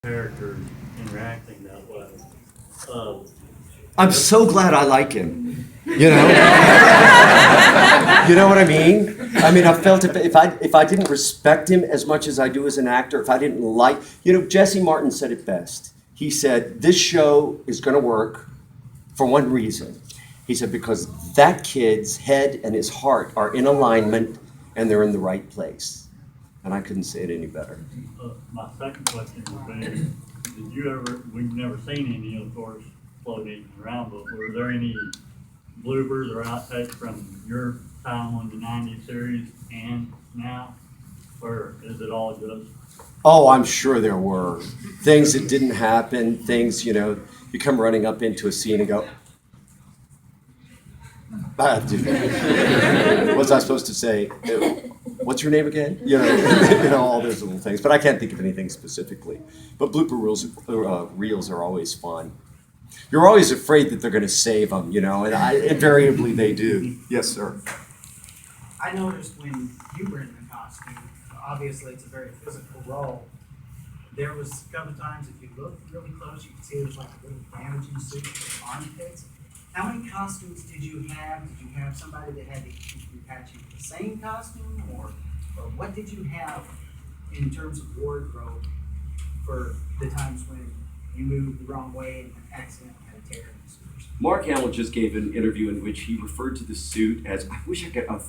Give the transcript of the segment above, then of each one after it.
characters interacting that way. Uh, I'm so glad I like him. You know, you know what I mean? I mean, I felt if I didn't respect him as much as I do as an actor, if I didn't like, Jesse Martin said it best. He said this show is going to work for one reason. He said because that kid's head and his heart are in alignment and they're in the right place. And I couldn't say it any better. my second question would be, did you ever, we've never seen any, of course, floating around, but were there any bloopers or outtakes from your time on the 90s series and now? Or is it all just? Oh, I'm sure there were things that didn't happen, things, you come running up into a scene and go, what's I supposed to say? What's your name again? All those little things. But I can't think of anything specifically. But blooper reels are always fun. You're always afraid that they're going to save them, and invariably they do. Yes, sir. I noticed when you were in the costume, obviously it's a very physical role. There was a couple of times, if you looked really close, you could see it was like a little damaging suit with armpits. How many costumes did you have? Did you have somebody that had to keep repatching the same costume, or what did you have in terms of wardrobe for the times when you moved the wrong way and accidentally had a tear in the suit? Mark Hamill just gave an interview in which he referred to the suit as, I wish I could, a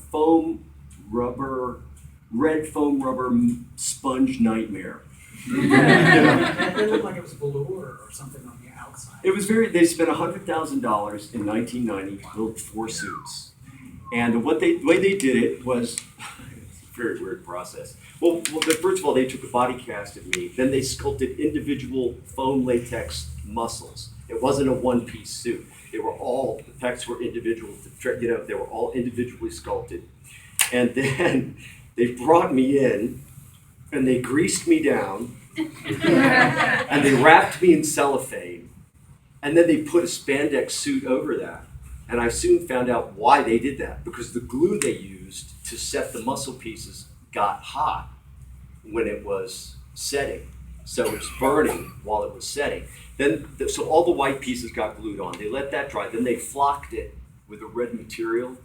red foam rubber sponge nightmare. It looked like it was velour or something on the outside. It was they spent $100,000 in 1990 to build 4 suits. And the way they did it was, it's a very weird process. Well, first of all, they took a body cast of me, then they sculpted individual foam latex muscles. It wasn't a one-piece suit. The pecs were individual, they were all individually sculpted. And then they brought me in, and they greased me down, and they wrapped me in cellophane, and then they put a spandex suit over that. And I soon found out why they did that, because the glue they used to set the muscle pieces got hot when it was setting. So it was burning while it was setting. So all the white pieces got glued on. They let that dry. Then they flocked it with a red material.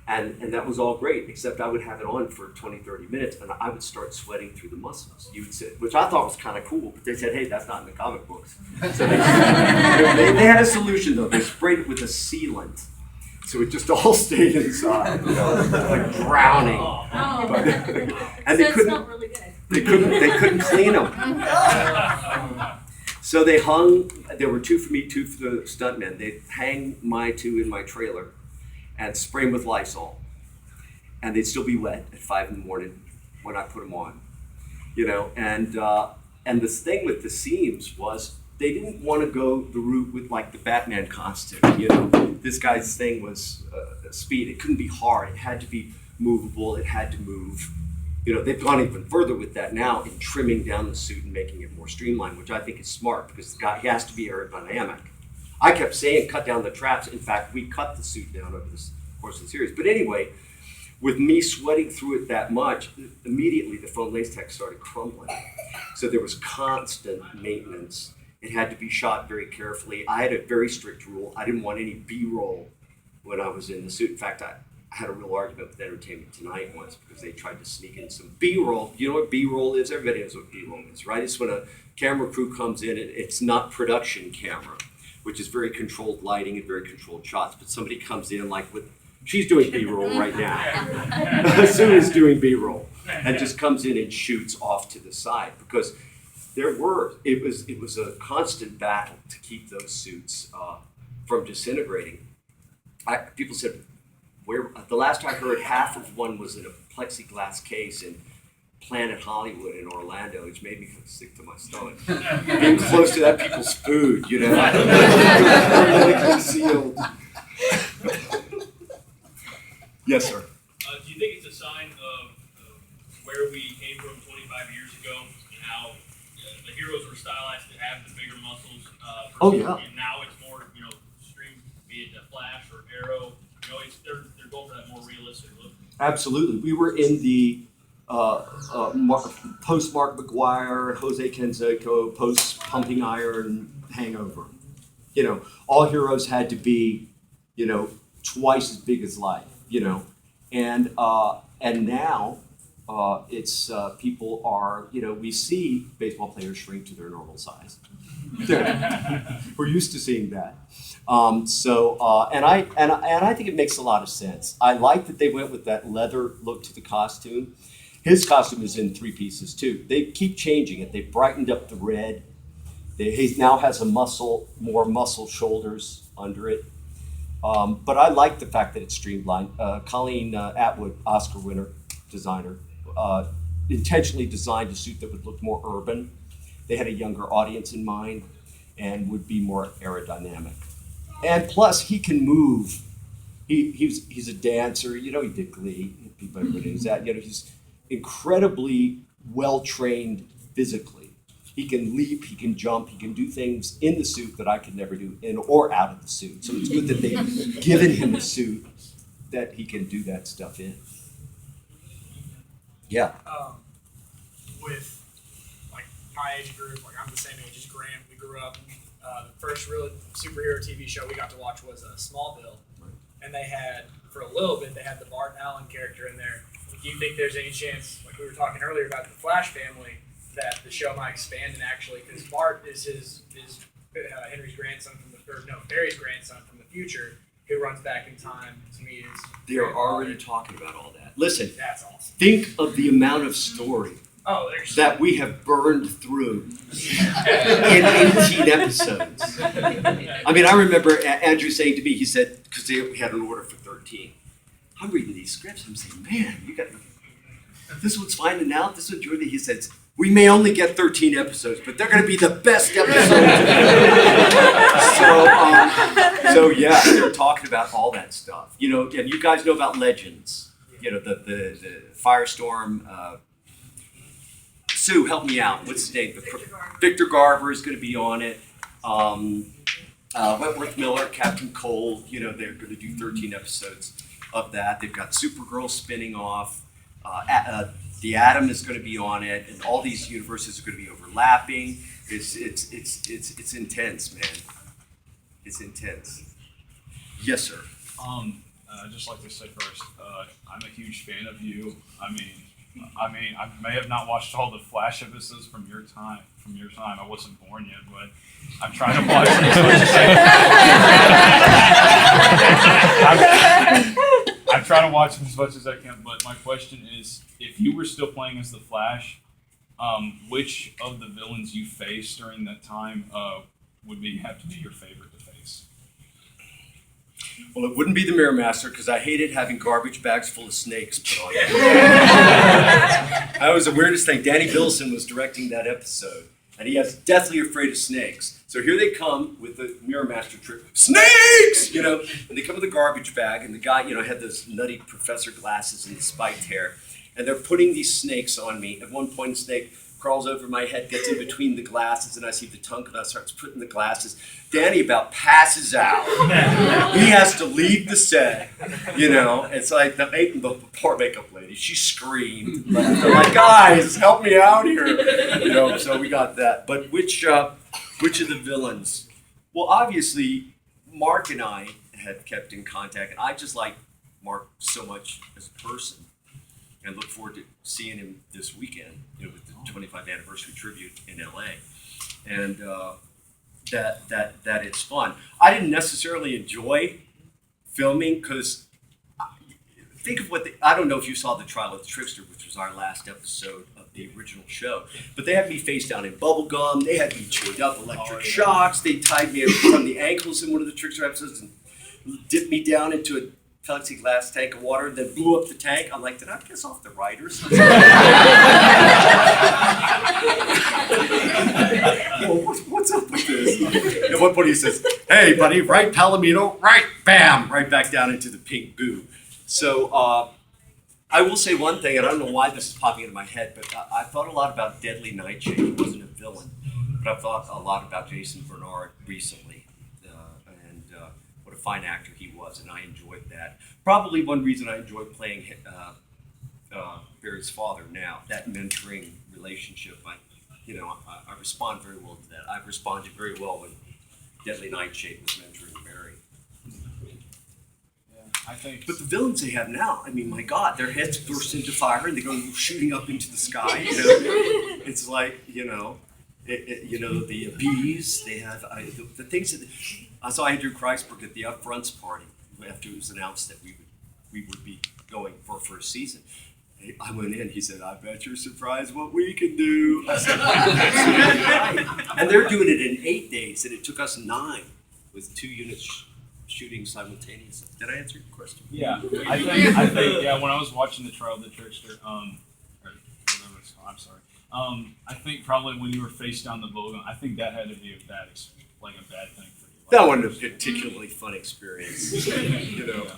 And that was all great, except I would have it on for 20, 30 minutes, and I would start sweating through the muscles. You would sit, which I thought was kind of cool, but they said, hey, that's not in the comic books. So they had a solution, though. They sprayed it with a sealant, so it just all stayed inside, like drowning. And they couldn't, really good. They couldn't clean them. So they hung, there were 2 for me, 2 for the stuntmen. They'd hang my 2 in my trailer and spray them with Lysol. And they'd still be wet at 5 in the morning when I put them on. And this thing with the seams was they didn't want to go the route with like the Batman costume. This guy's thing was speed. It couldn't be hard. It had to be movable. It had to move. They've gone even further with that now in trimming down the suit and making it more streamlined, which I think is smart because the guy, he has to be aerodynamic. I kept saying cut down the traps. In fact, we cut the suit down over the course of the series. But anyway, with me sweating through it that much, immediately the foam latex started crumbling. So there was constant maintenance. It had to be shot very carefully. I had a very strict rule. I didn't want any B-roll when I was in the suit. In fact, I had a real argument with Entertainment Tonight once because they tried to sneak in some B-roll. You know what B-roll is? Everybody knows what B-roll is, right? It's when a camera crew comes in and it's not production camera, which is very controlled lighting and very controlled shots. But somebody comes in like she's doing B-roll right now. Sue is doing B-roll and just comes in and shoots off to the side because it was a constant battle to keep those suits from disintegrating. People said, the last I heard, half of one was in a plexiglass case in Planet Hollywood in Orlando, which made me sick to my stomach. Being close to that people's food, concealed. Yes, sir. Do you think it's a sign of where we came from 25 years ago and how the heroes were stylized to have the bigger muscles? Yeah. And now it's more, extreme, be it Flash or Arrow. They're going for that more realistic look. Absolutely. We were in the post Mark McGuire, Jose Canseco, post Pumping Iron, Hangover. You know, all heroes had to be, you know, twice as big as life. You know, and now it's people are, you know, we see baseball players shrink to their normal size. We're used to seeing that. And I think it makes a lot of sense. I like that they went with that leather look to the costume. His costume is in 3 pieces too. They keep changing it. They brightened up the red. He now has more muscle shoulders under it. But I like the fact that it's streamlined. Colleen Atwood, Oscar winner, designer, intentionally designed a suit that would look more urban. They had a younger audience in mind and would be more aerodynamic. And plus, he can move. He's a dancer. You know, he did Glee. People know that. You know, he's incredibly well trained physically. He can leap. He can jump. He can do things in the suit that I could never do in or out of the suit. So it's good that they've given him a suit that he can do that stuff in. Yeah. With like my age group, like I'm the same age as Grant. We grew up. The first real superhero TV show we got to watch was Smallville, and they had for a little bit they had the Bart Allen character in there. Do you think there's any chance, like we were talking earlier about the Flash family, that the show might expand and actually, because Bart is Henry's grandson Barry's grandson from the future, who runs back in time to meet his. They're already talking about all that. Listen, that's awesome. Think of the amount of story that we have burned through in 18 episodes. I mean, I remember Andrew saying to me, he said, because we had an order for 13. I'm reading these scripts, I'm saying, man, this one's finding out, this one's really, he says, we may only get 13 episodes, but they're going to be the best episodes. So yeah, they're talking about all that stuff. You know, and you guys know about Legends. You know, the Firestorm. Sue, help me out. What's his name? Victor Garver is going to be on it. Wentworth Miller, Captain Cold. You know, they're going to do 13 episodes of that. They've got Supergirl spinning off. The Atom is going to be on it, and all these universes are going to be overlapping. It's intense, man. It's intense. Yes, sir. I'd just like to say first, I'm a huge fan of you. I mean, I may have not watched all the Flash episodes from your time. I wasn't born yet, but I'm trying to watch them as much as I can. I'm trying to watch them as much as I can. But my question is, if you were still playing as the Flash, which of the villains you faced during that time would have to be your favorite to face? Well, it wouldn't be the Mirror Master because I hated having garbage bags full of snakes put on it. That was the weirdest thing. Danny Bilson was directing that episode, and he was deathly afraid of snakes. So here they come with the Mirror Master trick. Snakes! You know, and they come with a garbage bag, and the guy, you know, had those nutty professor glasses and the spiked hair, and they're putting these snakes on me. At one point, a snake crawls over my head, gets in between the glasses, and I see the tongue come out, starts putting the glasses. Danny about passes out. He has to leave the set, you know. It's like the poor makeup lady, she screamed. They're like, guys, help me out here. You know, so we got that. But which of the villains? Well, obviously, Mark and I have kept in contact, and I just like Mark so much as a person. And look forward to seeing him this weekend, you know, with the 25th anniversary tribute in LA, and that it's fun. I didn't necessarily enjoy filming because think of I don't know if you saw the Trial of the Trickster, which was our last episode of the original show, but they had me face down in bubble gum. They had me chained up, electric shocks. They tied me from the ankles in one of the Trickster episodes and dipped me down into a plexiglass tank of water, then blew up the tank. I'm like, did I piss off the writers? Well, what's up with this? At one point he says, hey buddy, right Palomino, right, bam, right back down into the pink goo. So I will say one thing, and I don't know why this is popping into my head, but I thought a lot about Deadly Nightshade. He wasn't a villain, but I've thought a lot about Jason Bernard recently. What a fine actor he was, and I enjoyed that. Probably one reason I enjoyed playing Barry's father now, that mentoring relationship, I respond very well to that. I've responded very well when Deadly Nightshade was mentoring Barry. Yeah, I think. But the villains they have now, I mean, my God, their heads burst into fire and they go shooting up into the sky. It's like, the bees, they have the things that I saw Andrew Kreisberg at the Upfronts party after it was announced that we would be going for a first season. I went in, he said, I bet you're surprised what we can do. I said, right. And they're doing it in 8 days, and it took us 9 with 2 units shooting simultaneously. Did I answer your question? Yeah, I think, yeah, when I was watching the Trial of the Trickster, or whatever it's called, I'm sorry. I think probably when you were face down the Vogon, I think that had to be a bad thing for you. That wasn't a particularly fun experience, Yeah.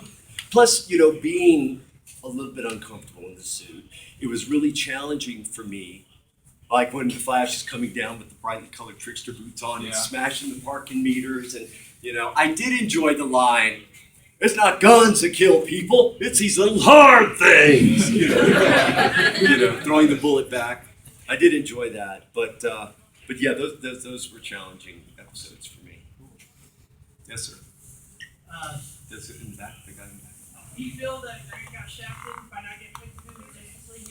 Plus, being a little bit uncomfortable in the suit, it was really challenging for me. Like when the Flash is coming down with the brightly colored Trickster boots on and smashing the parking meters, and I did enjoy the line. It's not guns that kill people; it's these little hard things. Throwing the bullet back. I did enjoy that, but yeah, those were challenging episodes for me. Yes, sir. That's it in the back. The guy in the back. Do you feel that you got shafted by not getting picked to do Justice League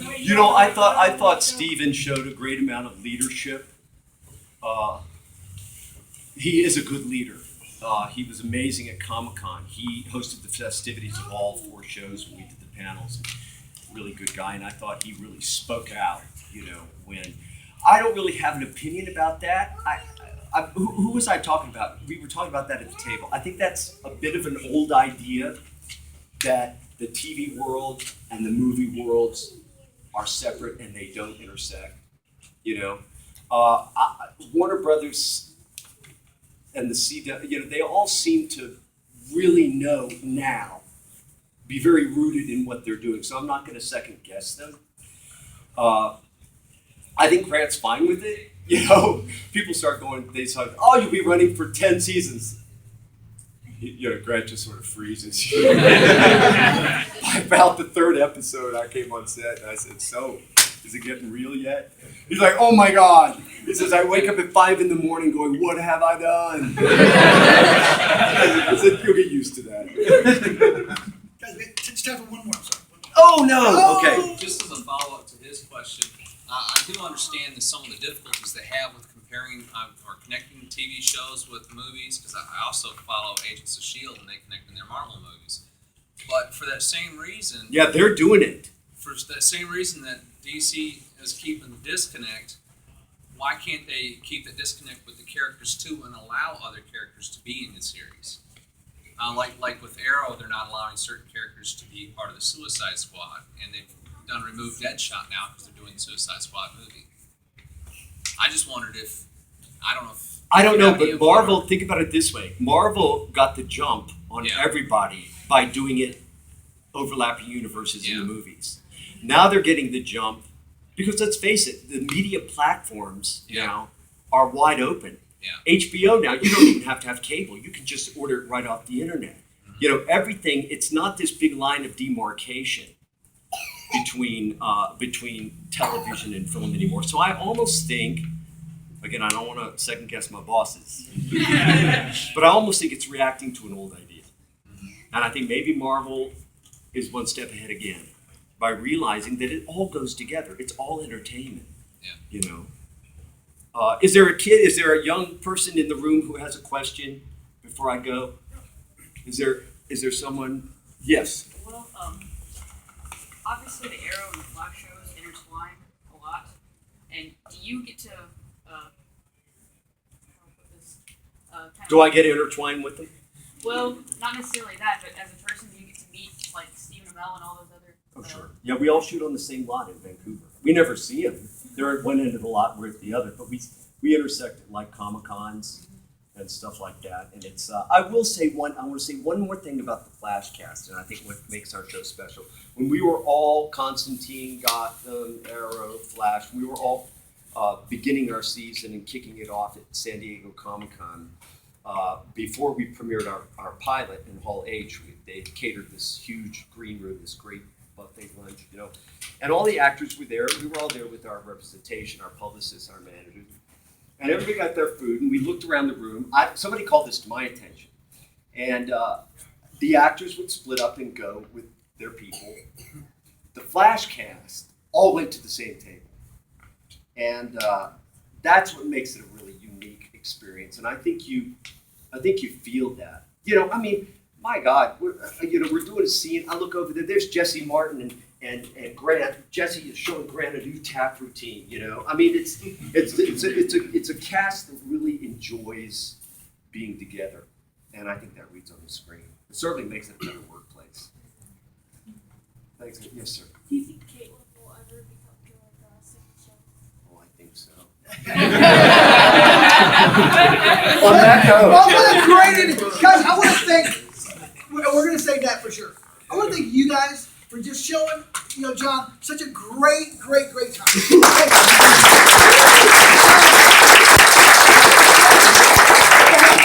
movies? I thought Steven showed a great amount of leadership. He is a good leader. He was amazing at Comic-Con. He hosted the festivities of all 4 shows when we did the panels. Really good guy, and I thought he really spoke out. When I don't really have an opinion about that. Who was I talking about? We were talking about that at the table. I think that's a bit of an old idea that the TV world and the movie worlds are separate and they don't intersect. Warner Brothers and the CW, they all seem to really know now, be very rooted in what they're doing. So I'm not going to second guess them. I think Grant's fine with it. People start going, they say, oh, you'll be running for 10 seasons. Grant just sort of freezes. By about the 3rd episode, I came on set and I said, so, is it getting real yet? He's like, oh my God. He says, I wake up at 5 in the morning going, what have I done? I said, you'll get used to that. Guys, it's time for one more. I'm sorry. Oh no, okay. Just as a follow-up to his question, I do understand that some of the difficulties they have with comparing or connecting TV shows with movies, because I also follow Agents of S.H.I.E.L.D. and they connect in their Marvel movies. But for that same reason... Yeah, they're doing it. For that same reason that DC is keeping the disconnect, why can't they keep the disconnect with the characters too and allow other characters to be in the series? Like with Arrow, they're not allowing certain characters to be part of the Suicide Squad, and they've removed Deadshot now because they're doing the Suicide Squad movie. I just wondered if, I don't know, but Marvel, think about it this way. Marvel got the jump on everybody by doing it overlapping universes in the movies. Now they're getting the jump because, let's face it, the media platforms now are wide open. HBO now, you don't even have to have cable. You can just order it right off the internet. Everything, it's not this big line of demarcation between television and film anymore. So I almost think, again, I don't want to second guess my bosses, but I almost think it's reacting to an old idea. And I think maybe Marvel is one step ahead again by realizing that it all goes together. It's all entertainment. Is there a young person in the room who has a question before I go? Is there someone? Yes. Well, obviously the Arrow and the Flash shows intertwine a lot, and do you get to Do I get intertwined with them? Well, not necessarily that, but as a person, do you get to meet like Stephen Amell and all those other? Oh, sure. Yeah, we all shoot on the same lot in Vancouver. We never see them. They're at one end of the lot, we're at the other, but we intersect at like Comic-Cons and stuff like that. And it's I want to say one more thing about the Flash cast, and I think what makes our show special. When we were all Constantine, Gotham, Arrow, Flash, we were all beginning our season and kicking it off at San Diego Comic-Con. before we premiered our pilot in Hall H, they catered this huge green room, this great buffet lunch, you know. And all the actors were there. We were all there with our representation, our publicists, our managers. And everybody got their food, and we looked around the room. Somebody called this to my attention. And the actors would split up and go with their people. The Flash cast all went to the same table. And that's what makes it a really unique experience. And I think you feel that. You know, I mean, my God, we're doing a scene. I look over there. There's Jesse Martin and Grant. Jesse is showing Grant a new tap routine. You know, I mean, it's a cast that really enjoys being together, and I think that reads on the screen. It certainly makes it a better workplace. Thanks. Yes, sir. Do you think Caitlin will ever become good at singing show? Oh, I think so. On that note. Well, what a great, guys, I want to thank, we're going to say that for sure. I want to thank you guys for just showing, John, such a great time.